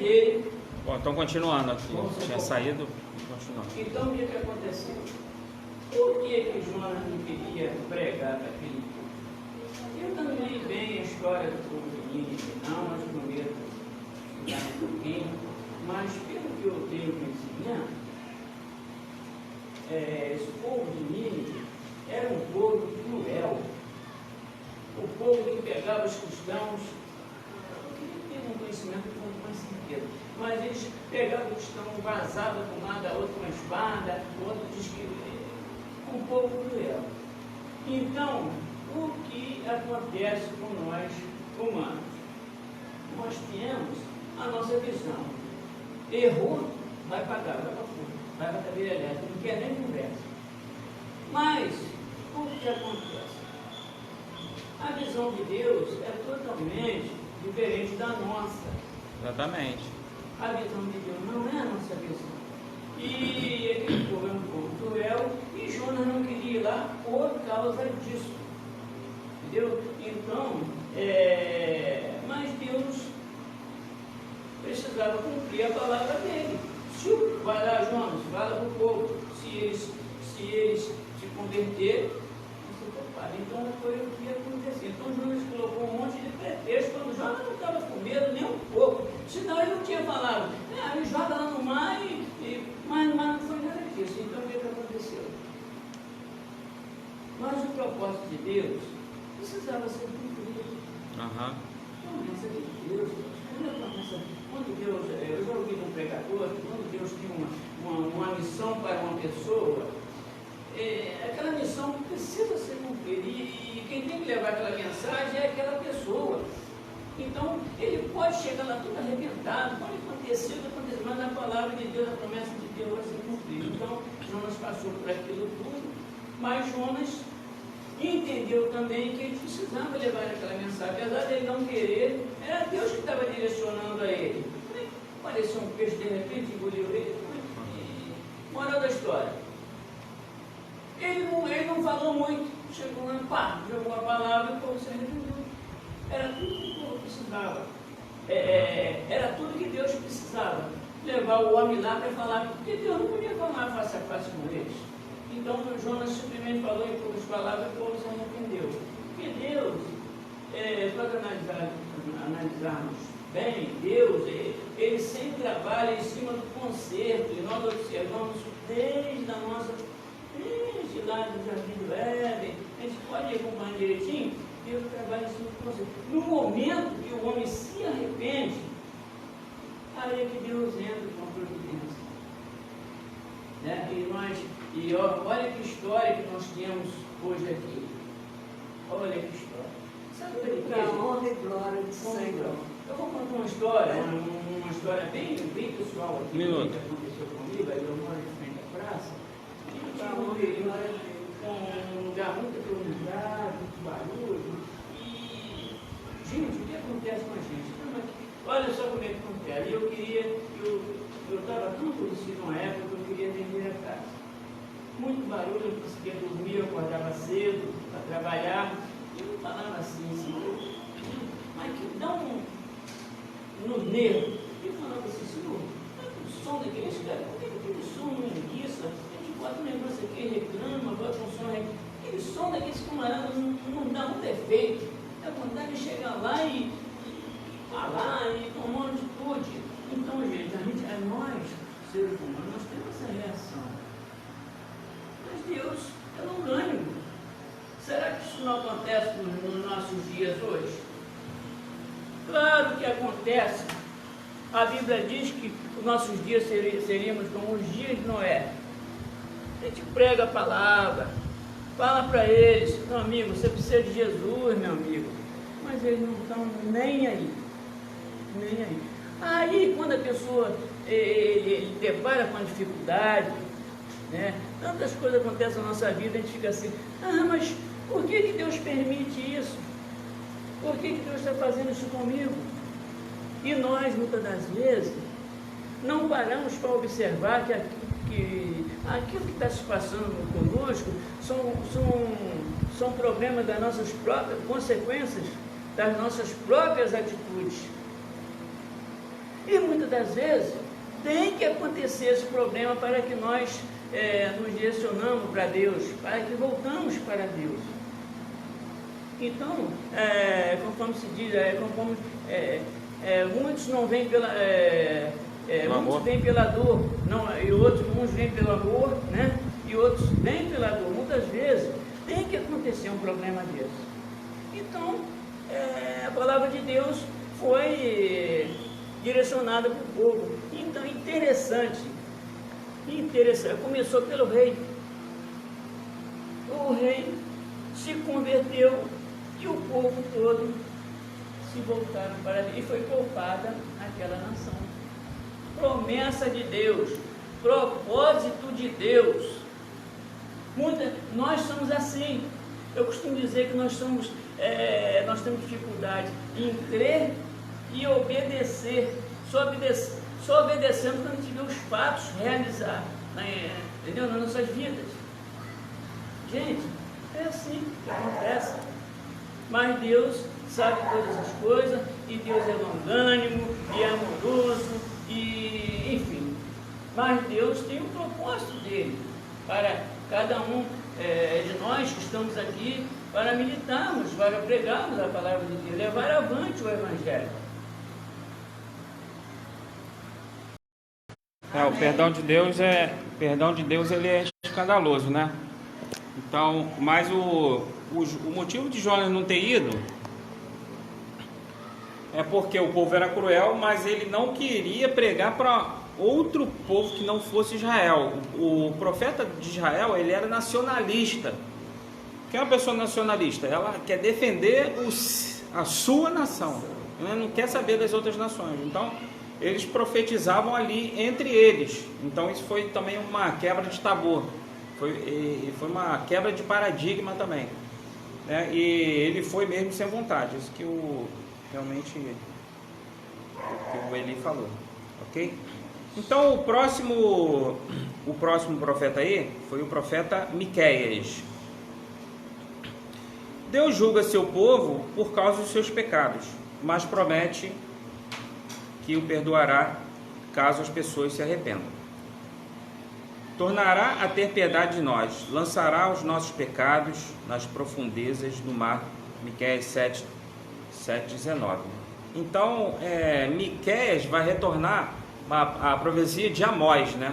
dele. Bom, então continuando aqui. Tinha saído, continuando. Então o que aconteceu? Por que Jonas não queria pregar para aquele povo? Eu não li bem a história do povo de Nínive, não, mas prometo estudar um pouquinho, mas pelo que eu tenho conhecimento, esse povo de Nínive era um povo cruel, o povo que pegava os cristãos. Eu queria ter um conhecimento com certeza, mas eles pegavam o cristão, vazavam com um lado, a outro com a espada, o outro diz que um povo cruel. Então, o que acontece com nós humanos? Nós temos a nossa visão. Errou, vai pagar, vai para fora, vai para a cadeira elétrica, não quer nem conversa. Mas, o que acontece? A visão de Deus é totalmente diferente da nossa. Exatamente. A visão de Deus não é a nossa visão. E aquele povo é um povo cruel, e Jonas não queria ir lá por causa disso. Entendeu? Então, mas Deus precisava cumprir a palavra dele. Vai lá, Jonas, fala para o povo. Se eles se converter, você prepara. Então foi o que aconteceu. Então Jonas colocou um monte de pretexto, quando Jonas não estava com medo nem um pouco. Senão ele não tinha falado, ele joga lá no mar, mas não foi nada disso. Então o que aconteceu? Mas o propósito de Deus precisava ser cumprido. Promessa de Deus. Quando Deus, eu já ouvi de um pregador que quando Deus tem uma missão para uma pessoa, aquela missão precisa ser cumprida. E quem tem que levar aquela mensagem é aquela pessoa. Então, ele pode chegar lá tudo arrebentado, pode acontecer, mas a palavra de Deus, a promessa de Deus vai ser cumprida. Então, Jonas passou por aquilo tudo, mas Jonas entendeu também que ele precisava levar aquela mensagem. Apesar dele não querer, era Deus que estava direcionando a ele. Apareceu um peixe, de repente, engoliu ele. Moral da história. Ele não falou muito. Chegou lá, pá, jogou a palavra e o povo se arrependeu. Era tudo que o povo precisava. Era tudo que Deus precisava. Levar o homem lá para falar, porque Deus não podia falar face a face com eles. Então Jonas simplesmente falou em poucas palavras e o povo se arrependeu. Porque Deus, para analisarmos bem, Deus, ele sempre trabalha em cima do conserto, e nós observamos desde lá do Jardim do Éden, a gente pode acompanhar direitinho, Deus trabalha em cima do conserto. No momento que o homem se arrepende, aí é que Deus entra com a providência. E olha que história que nós temos hoje aqui. Olha que história. Sabe o que é? Honra e glória de Senhor. Eu vou contar uma história bem pessoal aqui, que aconteceu comigo. Aí eu moro em frente à praça. E eu tinha um período com um lugar muito atormentado, muito barulho. E, gente, o que acontece com a gente? Olha só como é que acontece. Eu estava tão conhecido numa época que eu queria vender a casa. Muito barulho, eu não conseguia dormir, eu acordava cedo para trabalhar. E eu falava assim, mas que dá no nervo. Eu falava assim, Senhor, o som daqueles caras, por que aquele som não enguiça? A gente bota um negócio aqui, reclama, bota um som aqui. Aquele som daqueles camaradas não dá um defeito. Dá vontade de chegar lá e falar e tomar uma atitude. Então, gente, nós, seres humanos, nós temos essa reação. Mas Deus é longânimo. Será que isso não acontece nos nossos dias hoje? Claro que acontece. A Bíblia diz que os nossos dias seríamos como os dias de Noé. A gente prega a palavra, fala para eles, meu amigo, você precisa de Jesus, meu amigo. Mas eles não estão nem aí. Nem aí. Aí, quando a pessoa ele depara com a dificuldade, né, tantas coisas acontecem na nossa vida, a gente fica assim, mas por que Deus permite isso? Por que Deus está fazendo isso comigo? E nós, muitas das vezes, não paramos para observar que aquilo que está se passando conosco são problemas das nossas próprias consequências, das nossas próprias atitudes. E muitas das vezes tem que acontecer esse problema para que nós nos direcionamos para Deus, para que voltamos para Deus. Então, conforme se diz, muitos não vêm pela... muitos vêm pela dor, não, e outros, uns vêm pelo amor, né? E outros vêm pela dor. Muitas vezes tem que acontecer um problema desse. Então, a palavra de Deus foi direcionada para o povo. Então, interessante, começou pelo rei. O rei se converteu e o povo todo se voltaram para ele. E foi poupada aquela nação. Promessa de Deus, propósito de Deus. Nós somos assim. Eu costumo dizer que nós temos dificuldade em crer e obedecer. Só obedecemos quando a gente vê os fatos realizar, entendeu? Nas nossas vidas. Gente, é assim que acontece. Mas Deus sabe todas as coisas, e Deus é longânimo, e é amoroso, e enfim. Mas Deus tem um propósito dele para cada um de nós que estamos aqui, para militarmos, para pregarmos a palavra de Deus, levar avante o Evangelho. O perdão de Deus ele é escandaloso, né? Então, mas o motivo de Jonas não ter ido é porque o povo era cruel, mas ele não queria pregar para outro povo que não fosse Israel. O profeta de Israel, ele era nacionalista. O que é uma pessoa nacionalista? Ela quer defender a sua nação, ela não quer saber das outras nações. Então, eles profetizavam ali entre eles. Então, isso foi também uma quebra de tabu. Foi uma quebra de paradigma também, né? E ele foi mesmo sem vontade. Isso que realmente o Eli falou, ok? Então o próximo profeta aí foi o profeta Miqueias. Deus julga seu povo por causa dos seus pecados, mas promete que o perdoará caso as pessoas se arrependam. Tornará a ter piedade de nós, lançará os nossos pecados nas profundezas do mar. Miqueias 7:19. Então, Miqueias vai retornar a profecia de Amós, né?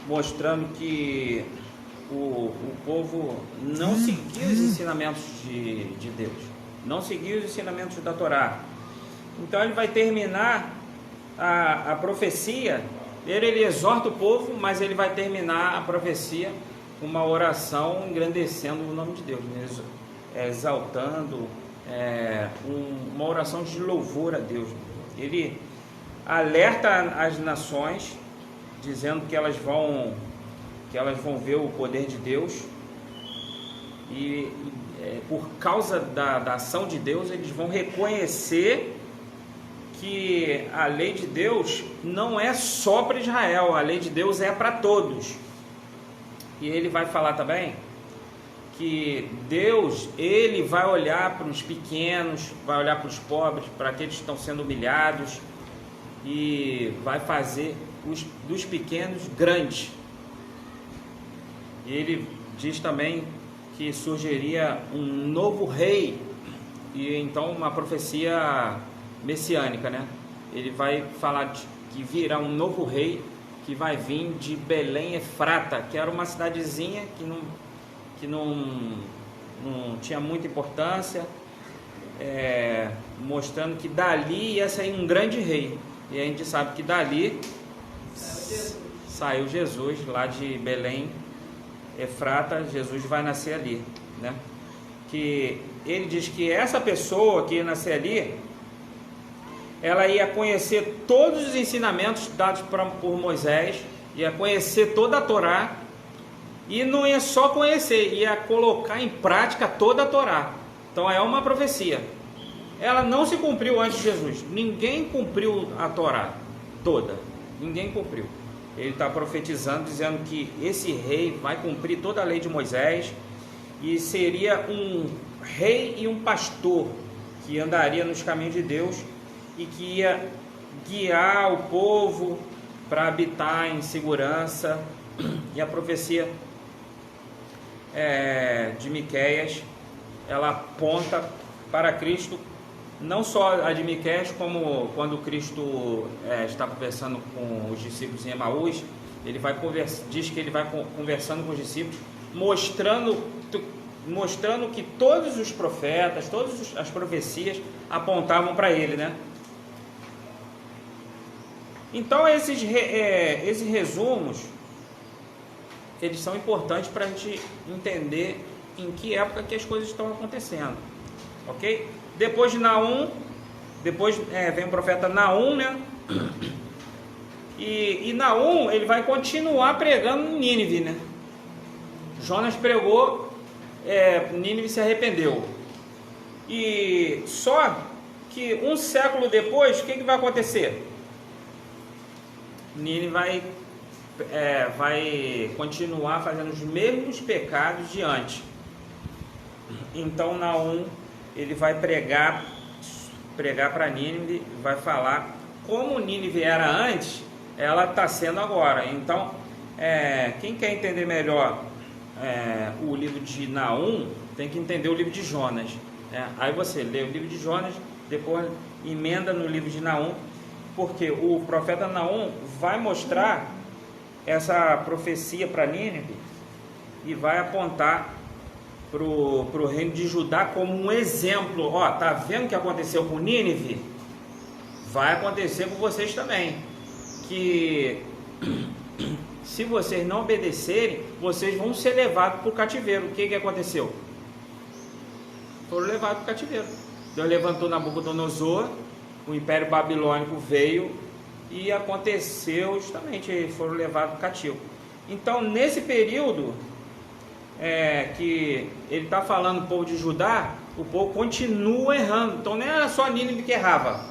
Mostrando que o povo não seguiu os ensinamentos de Deus, não seguiu os ensinamentos da Torá. Então, ele vai terminar a profecia. Ele exorta o povo, mas ele vai terminar a profecia com uma oração engrandecendo o nome de Deus, mesmo, exaltando, uma oração de louvor a Deus. Ele alerta as nações, dizendo que elas vão ver o poder de Deus, e por causa da ação de Deus, eles vão reconhecer que a lei de Deus não é só para Israel, a lei de Deus é para todos. E ele vai falar também que Deus, ele vai olhar para os pequenos, vai olhar para os pobres, para aqueles que estão sendo humilhados, e vai fazer dos pequenos grandes. E ele diz também que surgiria um novo rei, e então uma profecia messiânica, né? Ele vai falar que virá um novo rei que vai vir de Belém Efrata, que era uma cidadezinha que não tinha muita importância, mostrando que dali ia sair um grande rei. E a gente sabe que dali saiu Jesus, lá de Belém Efrata. Jesus vai nascer ali, né? Que ele diz que essa pessoa que ia nascer ali, ela ia conhecer todos os ensinamentos dados por Moisés, ia conhecer toda a Torá, e não ia só conhecer, ia colocar em prática toda a Torá. Então é uma profecia. Ela não se cumpriu antes de Jesus. Ninguém cumpriu a Torá toda. Ninguém cumpriu. Ele está profetizando, dizendo que esse rei vai cumprir toda a lei de Moisés, e seria um rei e um pastor que andaria nos caminhos de Deus, e que ia guiar o povo para habitar em segurança. E a profecia de Miqueias, ela aponta para Cristo, não só a de Miqueias, como quando Cristo está conversando com os discípulos em Emaús, diz que ele vai conversando com os discípulos, mostrando que todos os profetas, todas as profecias apontavam para ele, né? Então esses resumos, eles são importantes para a gente entender em que época que as coisas estão acontecendo, ok? Depois de Naum, vem o profeta Naum, né? E Naum, ele vai continuar pregando em Nínive, né? Jonas pregou, Nínive se arrependeu. E só que um século depois, o que vai acontecer? Nínive vai continuar fazendo os mesmos pecados de antes. Então Naum, ele vai pregar para Nínive, vai falar como Nínive era antes, ela está sendo agora. Então, quem quer entender melhor o livro de Naum, tem que entender o livro de Jonas. Aí você lê o livro de Jonas, depois emenda no livro de Naum, porque o profeta Naum vai mostrar essa profecia para Nínive e vai apontar para o reino de Judá como um exemplo. Tá vendo o que aconteceu com Nínive? Vai acontecer com vocês também. Que se vocês não obedecerem, vocês vão ser levados para o cativeiro. O que aconteceu? Foram levados para o cativeiro. Deus levantou Nabucodonosor, o Império Babilônico veio e aconteceu justamente, eles foram levados cativo. Então, nesse período que ele está falando do povo de Judá, o povo continua errando. Então, não era só Nínive que errava.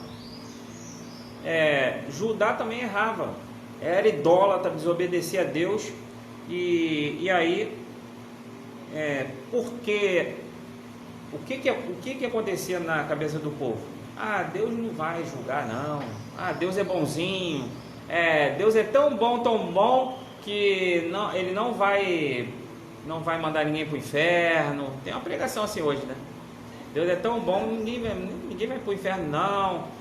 Judá também errava. Era idólatra, desobedecia a Deus. E aí, porque o que acontecia na cabeça do povo? Deus não vai julgar, não. Deus é bonzinho. Deus é tão bom que ele não vai mandar ninguém para o inferno. Tem uma pregação assim hoje, né? Deus é tão bom, ninguém vai para o inferno, não.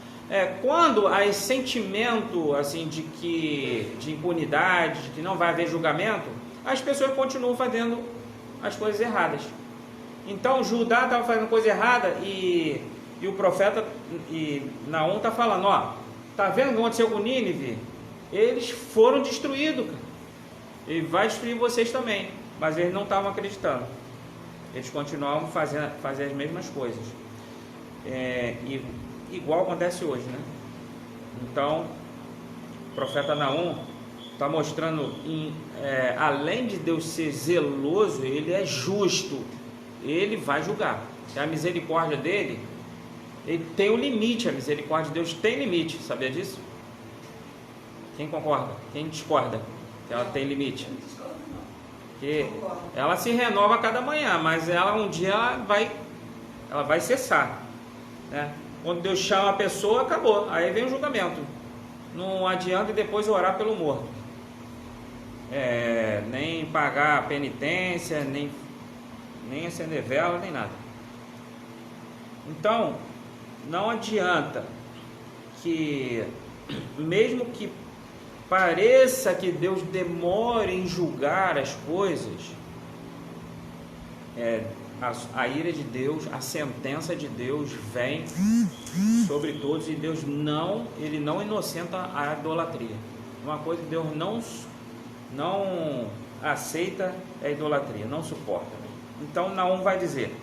Quando há esse sentimento assim, de impunidade, de que não vai haver julgamento, as pessoas continuam fazendo as coisas erradas. Então Judá estava fazendo coisa errada e o profeta Naum está falando, tá vendo o que aconteceu com Nínive? Eles foram destruídos, cara. Ele vai destruir vocês também. Mas eles não estavam acreditando. Eles continuavam fazendo as mesmas coisas. Igual acontece hoje, né? Então, o profeta Naum está mostrando, além de Deus ser zeloso, ele é justo. Ele vai julgar. A misericórdia dele, ele tem um limite. A misericórdia de Deus tem limite. Sabia disso? Quem concorda? Quem discorda que ela tem limite? Que ela se renova a cada manhã, mas um dia ela vai cessar, né? Quando Deus chama a pessoa, acabou. Aí vem o julgamento. Não adianta depois orar pelo morto, nem pagar a penitência, nem acender vela, nem nada. Então, não adianta que, mesmo que pareça que Deus demore em julgar as coisas, a ira de Deus, a sentença de Deus vem sobre todos, e Deus ele não inocenta a idolatria. Uma coisa que Deus não aceita é a idolatria, não suporta. Então Naum vai dizer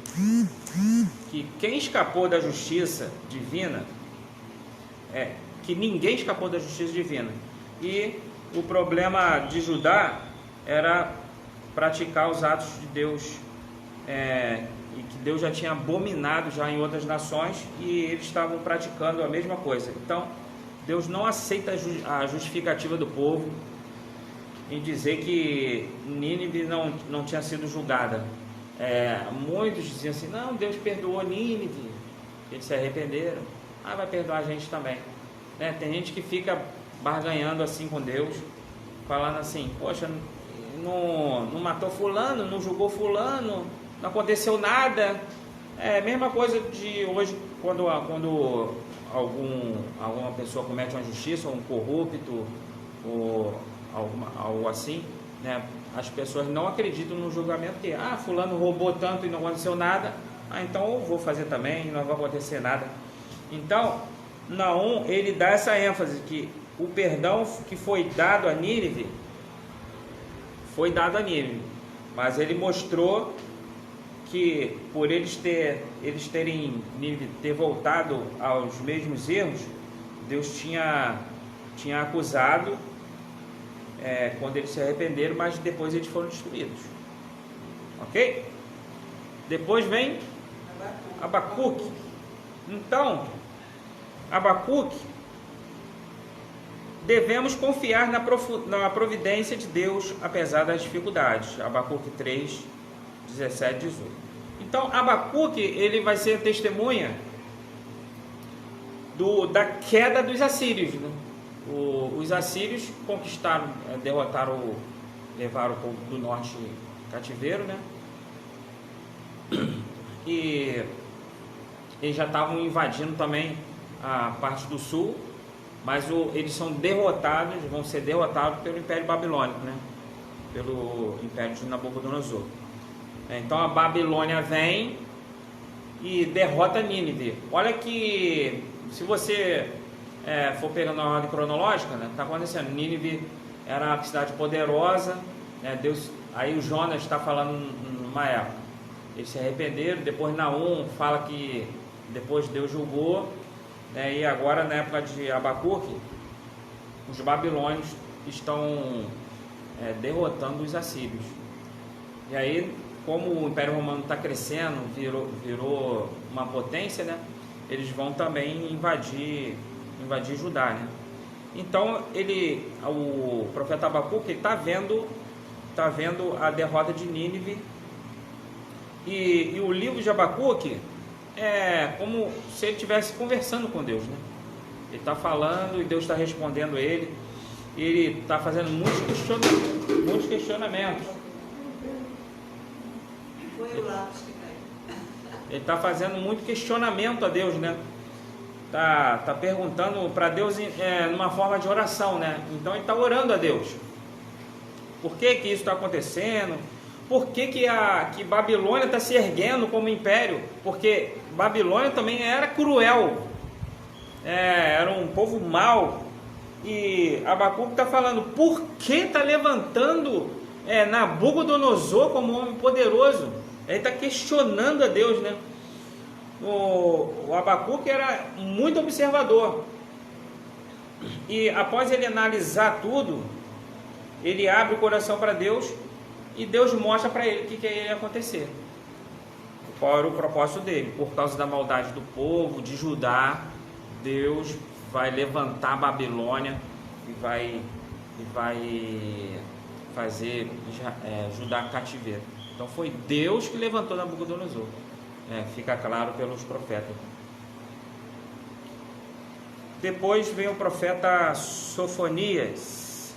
que quem escapou da justiça divina, que ninguém escapou da justiça divina. E o problema de Judá era praticar os atos de Deus, e que Deus já tinha abominado já em outras nações, e eles estavam praticando a mesma coisa. Então Deus não aceita a justificativa do povo em dizer que Nínive não tinha sido julgada. Muitos diziam assim, não, Deus perdoou Nínive, eles se arrependeram, vai perdoar a gente também. né? Tem gente que fica barganhando assim com Deus, falando assim, poxa, não matou fulano, não julgou fulano, não aconteceu nada. É a mesma coisa de hoje, quando alguma pessoa comete uma injustiça, ou um corrupto, ou algo assim, né? As pessoas não acreditam no julgamento que, fulano roubou tanto e não aconteceu nada, então eu vou fazer também, não vai acontecer nada. Então, Naum, ele dá essa ênfase, que o perdão que foi dado a Nínive, mas ele mostrou que por eles terem ter voltado aos mesmos erros, Deus tinha acusado quando eles se arrependeram, mas depois eles foram destruídos. Ok? Depois vem Abacuque. Então, Abacuque, devemos confiar na providência de Deus, apesar das dificuldades. Abacuque 3, 17 e 18. Então, Abacuque, ele vai ser testemunha da queda dos assírios, né? Os assírios conquistaram, derrotaram, levaram o povo do norte cativeiro, né? E eles já estavam invadindo também a parte do sul, mas eles vão ser derrotados pelo Império Babilônico, né? Pelo Império de Nabucodonosor. Então a Babilônia vem e derrota Nínive. Olha que, se você for pegando a ordem cronológica, né, está acontecendo. Nínive era uma cidade poderosa, né? Aí o Jonas está falando numa época, eles se arrependeram. Depois Naum fala que depois Deus julgou, né? E agora, na época de Abacuque, os babilônios estão derrotando os assírios. E aí, como o Império Romano está crescendo, virou uma potência, né? Eles vão também invadir Judá, né? Então o profeta Abacuque está vendo a derrota de Nínive, e o livro de Abacuque é como se ele estivesse conversando com Deus, né? Ele está falando e Deus está respondendo ele, e ele está fazendo muitos questionamentos. Foi o lápis que caiu. Ele está fazendo muito questionamento a Deus, né? Tá perguntando para Deus numa forma de oração, né? Então ele está orando a Deus. Por que isso está acontecendo? Por que Babilônia está se erguendo como império? Porque Babilônia também era cruel, era um povo mau. E Abacuque está falando, por que está levantando Nabucodonosor como homem poderoso? Ele está questionando a Deus, né? O Abacuque era muito observador, e após ele analisar tudo, ele abre o coração para Deus, e Deus mostra para ele o que ia acontecer, qual era o propósito dele. Por causa da maldade do povo de Judá, Deus vai levantar a Babilônia e vai fazer Judá cativeiro. Então foi Deus que levantou Nabucodonosor. Fica claro pelos profetas. Depois vem o profeta Sofonias.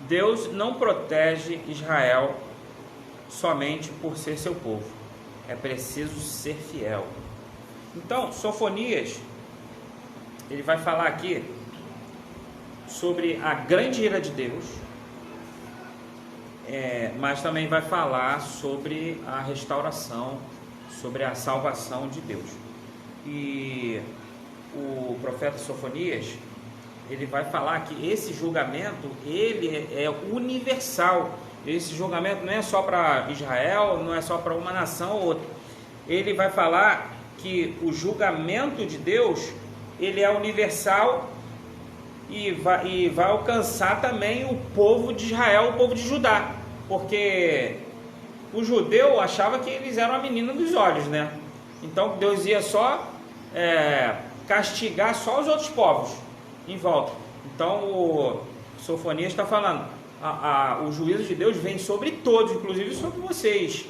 Deus não protege Israel somente por ser seu povo. É preciso ser fiel. Então, Sofonias, ele vai falar aqui sobre a grande ira de Deus, mas também vai falar sobre a restauração, sobre a salvação de Deus. E o profeta Sofonias, ele vai falar que esse julgamento, ele é universal. Esse julgamento não é só para Israel, não é só para uma nação ou outra. Ele vai falar que o julgamento de Deus, ele é universal, e vai alcançar também o povo de Israel, o povo de Judá, porque o judeu achava que eles eram a menina dos olhos, né? Então Deus ia só castigar só os outros povos em volta. Então o Sofonias está falando, o juízo de Deus vem sobre todos, inclusive sobre vocês,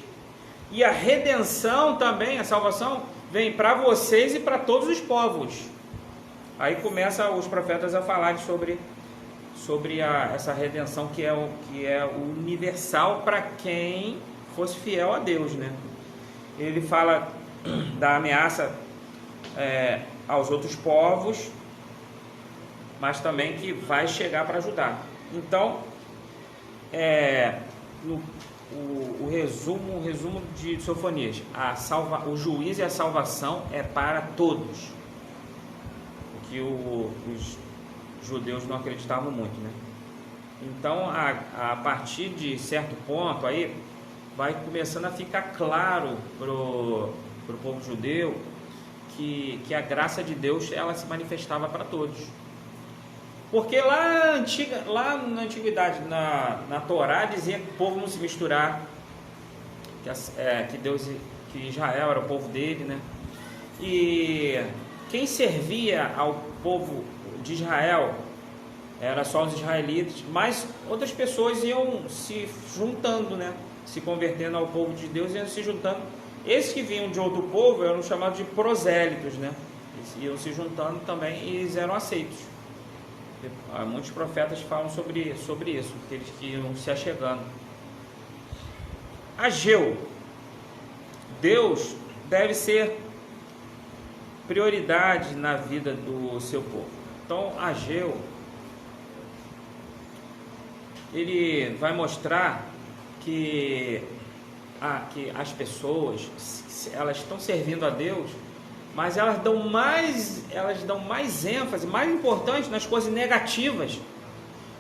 e a redenção também, a salvação, vem para vocês e para todos os povos. Aí começa os profetas a falar sobre essa redenção que é o universal para quem fosse fiel a Deus, né? Ele fala da ameaça aos outros povos, mas também que vai chegar para ajudar. Então, o resumo de Sofonias: o juízo e a salvação é para todos, o que os judeus não acreditavam muito, né? Então, a partir de certo ponto, aí vai começando a ficar claro pro povo judeu que a graça de Deus, ela se manifestava para todos. Porque lá na antiguidade, na Torá, dizia que o povo não se misturar, que Israel era o povo dele, né? E quem servia ao povo de Israel era só os israelitas, mas outras pessoas iam se juntando, né? Se convertendo ao povo de Deus, iam se juntando. Esses que vinham de outro povo eram chamados de prosélitos, né? Eles iam se juntando também e eles eram aceitos. Muitos profetas falam sobre isso, aqueles que iam se achegando. Ageu: Deus deve ser prioridade na vida do seu povo. Então, Ageu, ele vai mostrar que as pessoas, elas estão servindo a Deus, mas elas dão mais ênfase, mais importante nas coisas negativas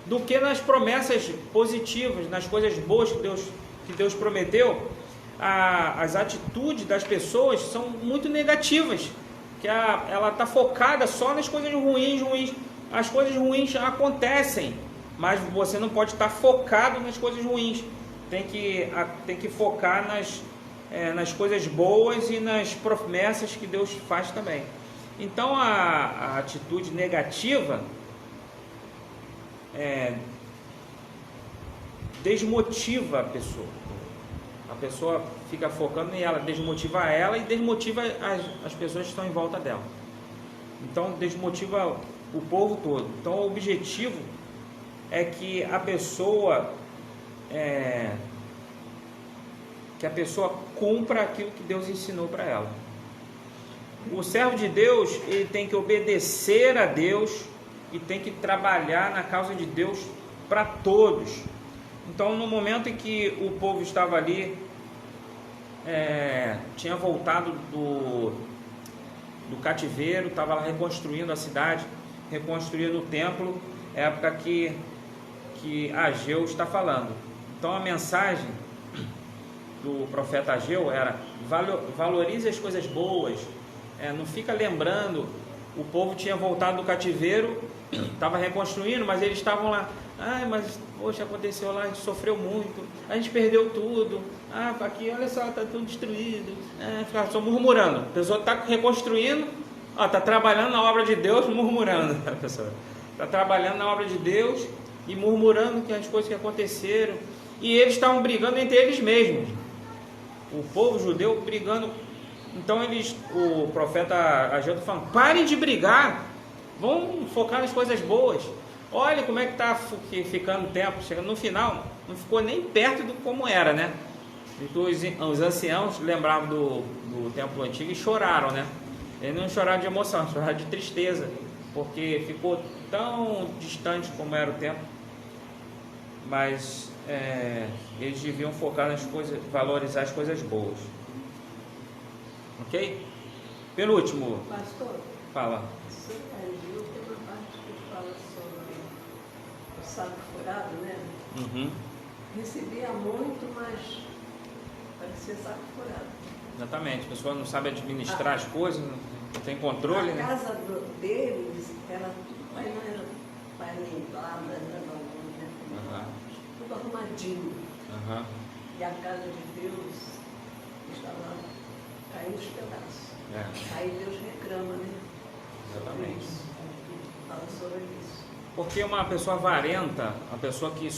do que nas promessas positivas, nas coisas boas que Deus prometeu. As atitudes das pessoas são muito negativas, que ela está focada só nas coisas ruins. As coisas ruins acontecem, mas você não pode estar focado nas coisas ruins. Tem que focar nas coisas boas e nas promessas que Deus faz também. Então a atitude negativa desmotiva a pessoa. A pessoa fica focando em ela, desmotiva ela e desmotiva as pessoas que estão em volta dela. Então desmotiva o povo todo. Então o objetivo é que a pessoa cumpra aquilo que Deus ensinou para ela. O servo de Deus, ele tem que obedecer a Deus e tem que trabalhar na causa de Deus para todos. Então, no momento em que o povo estava ali, tinha voltado do cativeiro, estava lá reconstruindo a cidade, reconstruindo o templo, é a época que Ageu está falando. Então, a mensagem do profeta Ageu era: valorize as coisas boas, não fica lembrando. O povo tinha voltado do cativeiro, estava reconstruindo, mas eles estavam lá: mas poxa, aconteceu lá, a gente sofreu muito, a gente perdeu tudo, aqui olha só, está tudo destruído, fica só murmurando. A pessoa está reconstruindo, está trabalhando na obra de Deus, murmurando. A pessoa está trabalhando na obra de Deus e murmurando que as coisas que aconteceram, e eles estavam brigando entre eles mesmos, o povo judeu brigando. Então o profeta Ageu está falando: parem de brigar, vão focar nas coisas boas. Olha como é que está ficando o tempo, chegando no final, não ficou nem perto do como era, né? Então, os anciãos lembravam do templo antigo e choraram, né? Eles não choraram de emoção, choraram de tristeza, porque ficou tão distante como era o tempo. Mas eles deviam focar nas coisas, valorizar as coisas boas. Ok? Penúltimo. Pastor, Fala. você tem uma parte que fala sobre o saco furado, né? Uhum. Recebia muito, mas parecia saco furado. Exatamente. A pessoa não sabe administrar as coisas, não tem controle, A né? casa deles era tudo painelada, né? Uhum. Tudo arrumadinho. Uhum. E a casa de Deus estava caindo os pedaços. Aí Deus reclama, né? Exatamente. Fala sobre isso. Porque uma pessoa avarenta, uma pessoa que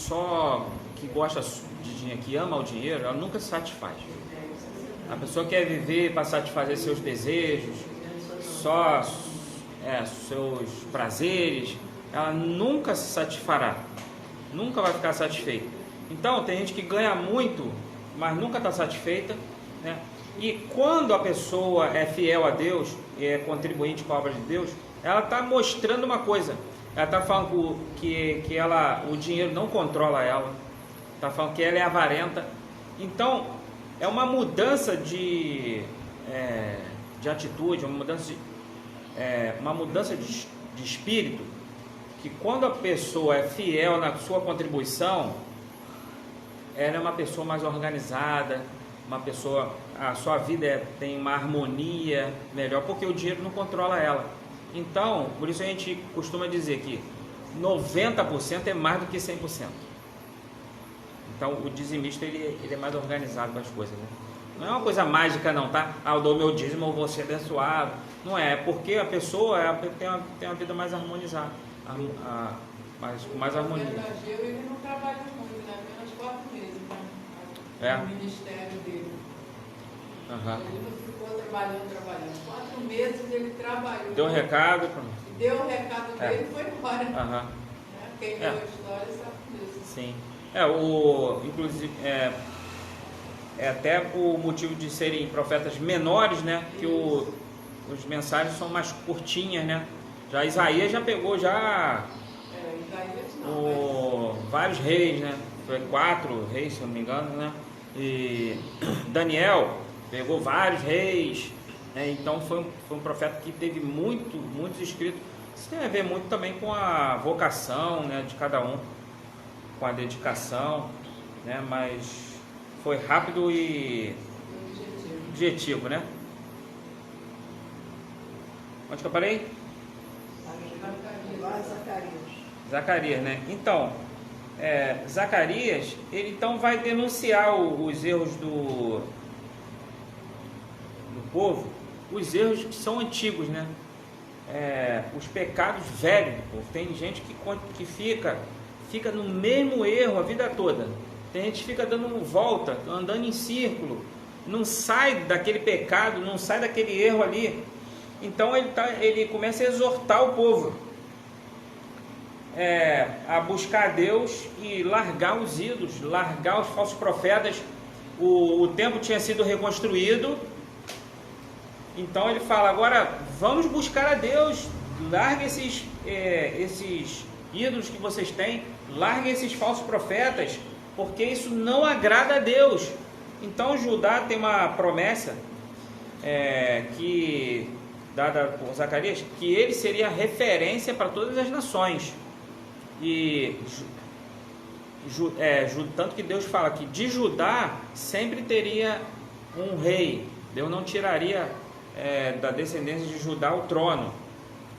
gosta de dinheiro, que ama o dinheiro, ela nunca se satisfaz. A pessoa quer viver para satisfazer seus desejos, só seus prazeres, ela nunca se satisfará, nunca vai ficar satisfeita. Então tem gente que ganha muito, mas nunca está satisfeita, né? E quando a pessoa é fiel a Deus e é contribuinte com a obra de Deus, ela está mostrando uma coisa. Ela está falando que o dinheiro não controla ela, está falando que ela é avarenta. Então é uma mudança de atitude, uma mudança de espírito, que quando a pessoa é fiel na sua contribuição, ela é uma pessoa mais organizada, a sua vida tem uma harmonia melhor, porque o dinheiro não controla ela. Então, por isso a gente costuma dizer que 90% é mais do que 100%. Então, o dizimista ele é mais organizado com as coisas, né? Não é uma coisa mágica não, tá? Eu dou meu dízimo, eu vou ser abençoado. Não é porque a pessoa tem uma vida mais harmonizada, com mais harmonia. O verdadeiro, ele não trabalha muito, né? Apenas 4 meses, né? No ministério dele. Ele não ficou trabalhando. 4 meses ele trabalhou. Deu recado. Deu o recado dele e foi embora. Quem viu a história sabe disso. Sim. Inclusive, até o motivo de serem profetas menores, né? Que os mensagens são mais curtinhas, né? Já Isaías já pegou vários reis, né? Foi 4 reis, se eu não me engano, né? E Daniel pegou vários reis, né? Então foi um profeta que teve muitos escritos. Isso tem a ver muito também com a vocação, né, de cada um, com a dedicação, né? Mas foi rápido e objetivo, né? Onde que eu parei? Zacarias, né? Então, Zacarias, ele então vai denunciar os erros do povo, os erros que são antigos, né? Os pecados velhos do povo. Tem gente que fica no mesmo erro a vida toda. Tem gente que fica dando volta, andando em círculo, não sai daquele pecado, não sai daquele erro ali. Então ele começa a exortar o povo a buscar a Deus e largar os ídolos, largar os falsos profetas. O templo tinha sido reconstruído, então ele fala: agora vamos buscar a Deus, largue esses ídolos que vocês têm, largue esses falsos profetas, porque isso não agrada a Deus. Então Judá tem uma promessa dada por Zacarias, que ele seria referência para todas as nações. E tanto que Deus fala que de Judá sempre teria um rei. Deus não tiraria da descendência de Judá o trono.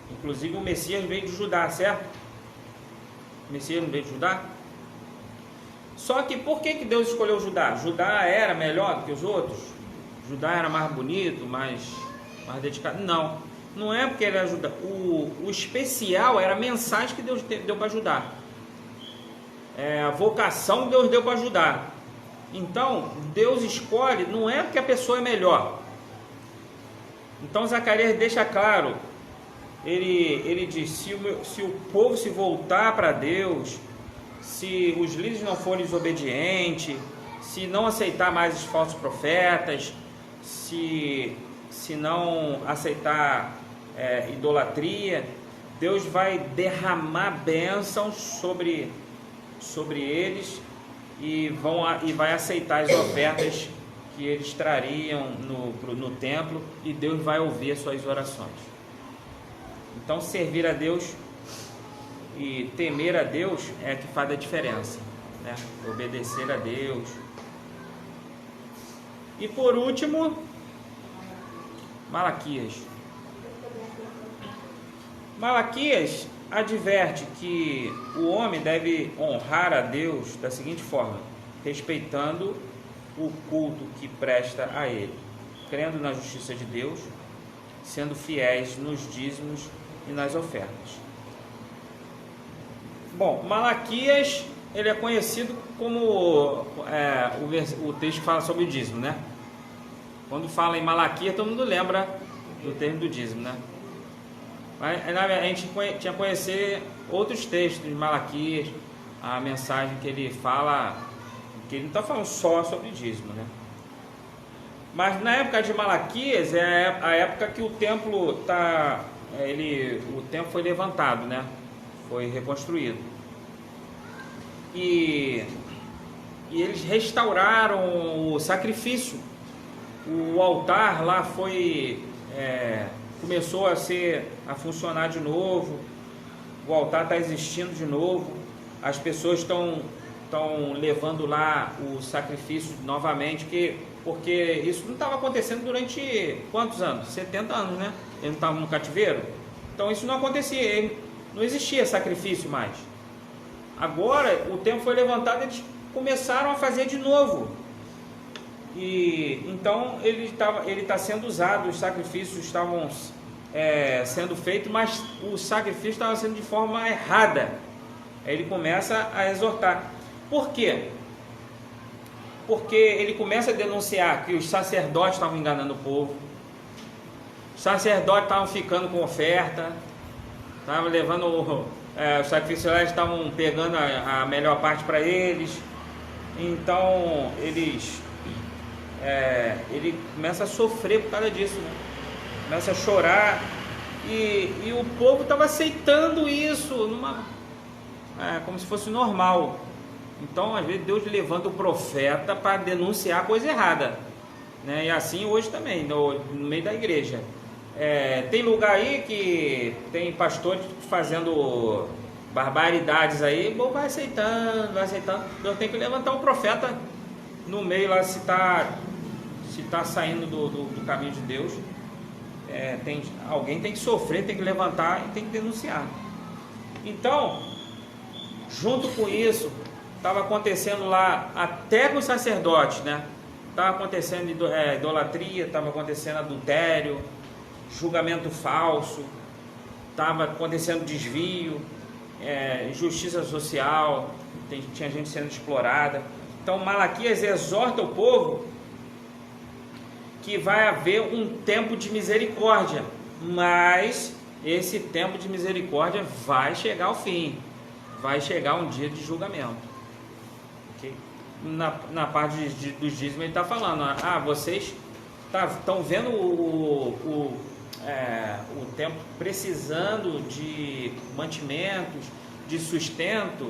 Inclusive o Messias veio de Judá, certo? O Messias não veio de Judá? Só que por que Deus escolheu Judá? Judá era melhor do que os outros? Judá era mais bonito, mais dedicado? Não é porque ele era Judá. O especial era a mensagem que Deus deu para Judá. A vocação que Deus deu para Judá. Então, Deus escolhe, não é porque a pessoa é melhor. Então, Zacarias deixa claro, ele diz: se o povo se voltar para Deus, se os líderes não forem desobedientes, se não aceitar mais os falsos profetas, se não aceitar idolatria, Deus vai derramar bênçãos sobre eles e vai aceitar as ofertas que eles trariam no templo, e Deus vai ouvir as suas orações. Então, servir a Deus e temer a Deus é que faz a diferença, né? Obedecer a Deus. E por último, Malaquias adverte que o homem deve honrar a Deus da seguinte forma: respeitando o culto que presta a Ele, crendo na justiça de Deus, sendo fiéis nos dízimos e nas ofertas. Bom, Malaquias, ele é conhecido como o texto que fala sobre o dízimo, né? Quando fala em Malaquias, todo mundo lembra do termo do dízimo, né? Mas a gente tinha que conhecer outros textos de Malaquias, a mensagem que ele fala, que ele não está falando só sobre dízimo, né? Mas na época de Malaquias é a época que o templo o templo foi levantado, né? Foi reconstruído. E eles restauraram o sacrifício. O altar lá começou a funcionar de novo. O altar está existindo de novo. As pessoas estão levando lá o sacrifício novamente, porque isso não estava acontecendo durante quantos anos? 70 anos, né? Eles não estavam no cativeiro. Então isso não acontecia, não existia sacrifício mais. Agora o templo foi levantado, eles começaram a fazer de novo. E então ele está sendo usado, os sacrifícios estavam sendo feitos, mas o sacrifício estava sendo de forma errada. Aí ele começa a exortar. Por quê? Porque ele começa a denunciar que os sacerdotes estavam enganando o povo, os sacerdotes estavam ficando com oferta, estavam levando os sacrificiais, estavam pegando a melhor parte para eles. Então ele começa a sofrer por causa disso, né? Começa a chorar, e o povo estava aceitando isso como se fosse normal. Então às vezes Deus levanta o profeta para denunciar a coisa errada, né? E assim hoje também no meio da igreja tem lugar aí que tem pastores fazendo barbaridades aí, o povo vai aceitando. Deus tem que levantar um profeta no meio lá, se está saindo do caminho de Deus. Alguém tem que sofrer, tem que levantar e tem que denunciar. Então, junto com isso, estava acontecendo lá, até com os sacerdotes, né? Estava acontecendo idolatria, estava acontecendo adultério, julgamento falso, estava acontecendo desvio, injustiça social, tinha gente sendo explorada. Então Malaquias exorta o povo que vai haver um tempo de misericórdia, mas esse tempo de misericórdia vai chegar ao fim, vai chegar um dia de julgamento. Okay? Na parte dos dízimos ele está falando, vocês estão vendo o tempo precisando de mantimentos, de sustento,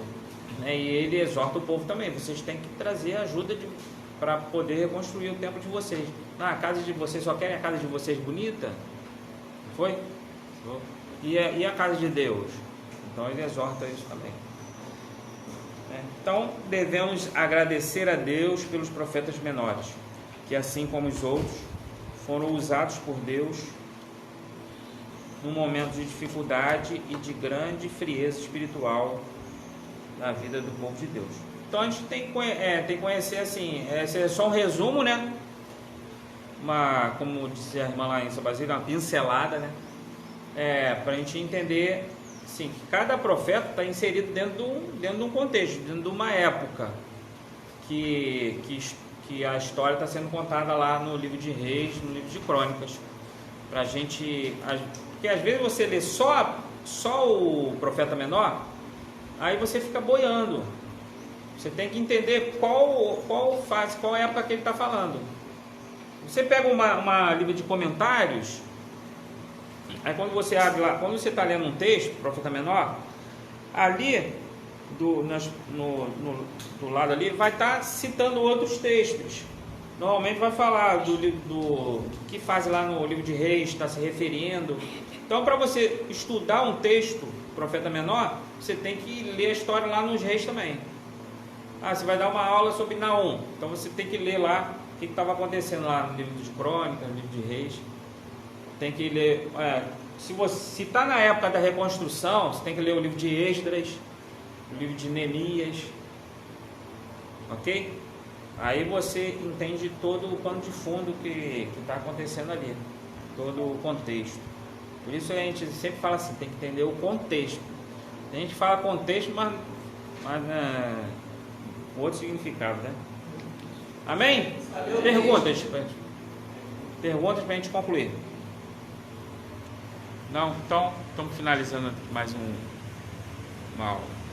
né? E ele exorta o povo também, vocês têm que trazer ajuda para poder reconstruir o templo de vocês. A casa de vocês, só querem a casa de vocês bonita? Foi? E a casa de Deus? Então ele exorta isso também. Então devemos agradecer a Deus pelos profetas menores, que assim como os outros foram usados por Deus num momento de dificuldade e de grande frieza espiritual na vida do povo de Deus. Então a gente tem que conhecer assim, esse é só um resumo, né? Como disse a irmã lá em São Basílio, uma pincelada, né? Para a gente entender assim, que cada profeta está inserido dentro de um contexto, dentro de uma época que a história está sendo contada lá no livro de Reis, no livro de Crônicas, para a gente, porque às vezes você lê só o profeta menor, aí você fica boiando. Você tem que entender qual época que ele está falando. Você pega uma livro de comentários, aí quando você abre lá, quando você está lendo um texto, profeta menor, ali do lado ali vai estar citando outros textos. Normalmente vai falar do que faz lá no livro de Reis, está se referindo. Então, para você estudar um texto, profeta menor, você tem que ler a história lá nos Reis também. Você vai dar uma aula sobre Naum, então você tem que ler lá o que estava acontecendo lá no livro de Crônicas, no livro de Reis. Tem que ler, se está na época da reconstrução, você tem que ler o livro de Esdras, o livro de Neemias, ok? Aí você entende todo o pano de fundo que está acontecendo ali, todo o contexto. Por isso a gente sempre fala assim, tem que entender o contexto. A gente fala contexto, mas outro significado, né? Amém? Perguntas para a gente concluir. Não? Então, estamos finalizando mais uma aula.